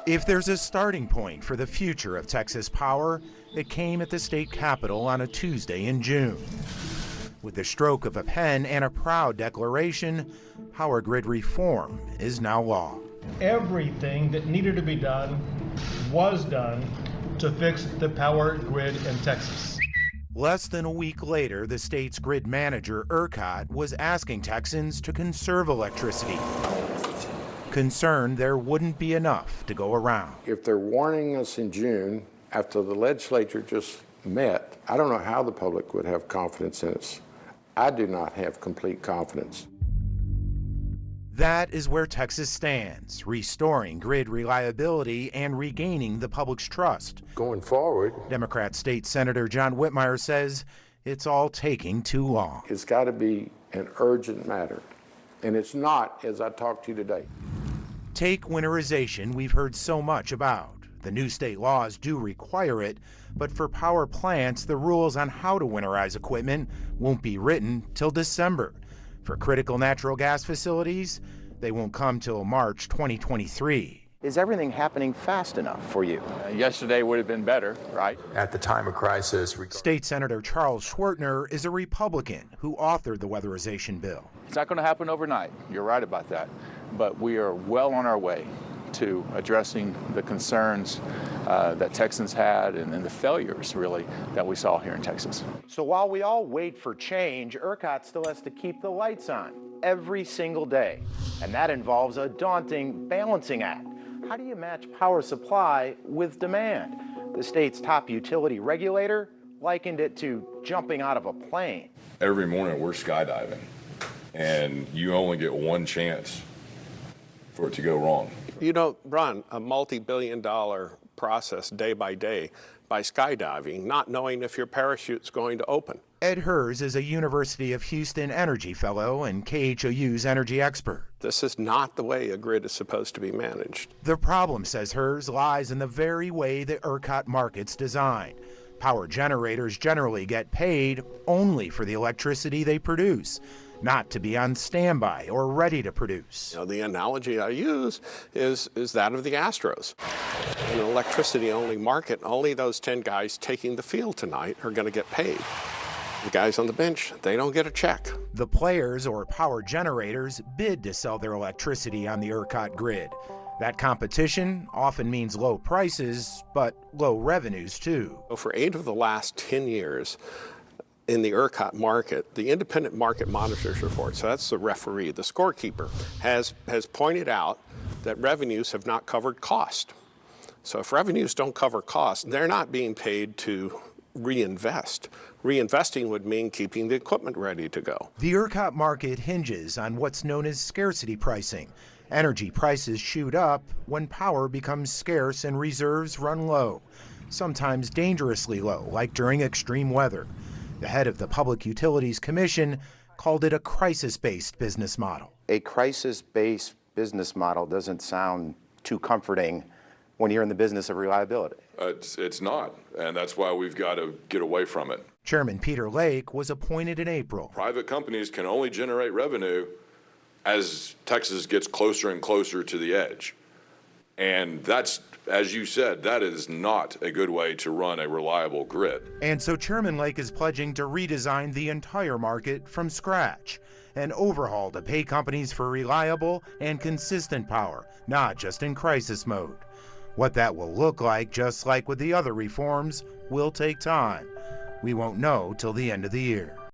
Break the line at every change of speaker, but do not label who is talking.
If there's a starting point for the future of Texas power, it came at the state capitol on a Tuesday in June. With the stroke of a pen and a proud declaration, power grid reform is now law.
Everything that needed to be done was done to fix the power grid in Texas.
Less than a week later, the state's grid manager, ERCOT, was asking Texans to conserve electricity, concerned there wouldn't be enough to go around.
If they're warning us in June, after the legislature just met, I don't know how the public would have confidence in us. I do not have complete confidence.
That is where Texas stands, restoring grid reliability and regaining the public's trust.
Going forward,
Democrat State Senator John WHITMIRE says it's all taking too long.
it's got to be an urgent matter, and it's not as I talk to you today.
Take winterization we've heard so much about. The new state laws do require it, but for power plants, the rules on how to winterize equipment won't be written till December. For critical natural gas facilities, they won't come till March 2023. Is everything happening fast enough for you?
Yesterday would have been better, right?
At the time of crisis.
State Senator Charles SCHWERTNER is a Republican who authored the weatherization bill.
It's not going to happen overnight. You're right about that. But we are well on our way to addressing the concerns that Texans had and the failures, really, that we saw here in Texas.
So while we all wait for change, ERCOT still has to keep the lights on every single day. And that involves a daunting balancing act. How do you match power supply with demand? The state's top utility regulator likened it to jumping out of a plane.
Every morning we're skydiving, and you only get one chance for it to go wrong.
You don't run a multi-billion-dollar process day by day by skydiving, not knowing if your parachute's going to open.
Ed Hers is a University of Houston Energy Fellow and KHOU's energy expert.
This is not the way a grid is supposed to be managed.
The problem, says Hers, lies in the very way the ERCOT market's designed. Power generators generally get paid only for the electricity they produce, not to be on standby or ready to produce.
You know, the analogy I use is that of the Astros. In an electricity-only market, only those 10 guys taking the field tonight are going to get paid. The guys on the bench, they don't get a check.
The players, or power generators, bid to sell their electricity on the ERCOT grid. That competition often means low prices, but low revenues too.
For 8 of the last 10 years, in the ERCOT market, the Independent Market Monitors Report, so that's the referee, the scorekeeper, has pointed out that revenues have not covered cost. So if revenues don't cover cost, they're not being paid to reinvest. Reinvesting would mean keeping the equipment ready to go.
The ERCOT market hinges on what's known as scarcity pricing. Energy prices shoot up when power becomes scarce and reserves run low, sometimes dangerously low, like during extreme weather. The head of the Public Utilities Commission called it a crisis-based business model.
A crisis-based business model doesn't sound too comforting when you're in the business of reliability.
It's not, and that's why we've got to get away from it.
Chairman Peter Lake was appointed in April.
Private companies can only generate revenue as Texas gets closer and closer to the edge. And that's, as you said, that is not a good way to run a reliable grid.
And so Chairman Lake is pledging to redesign the entire market from scratch, an overhaul to pay companies for reliable and consistent power, not just in crisis mode. What that will look like, just like with the other reforms, will take time. We won't know till the end of the year.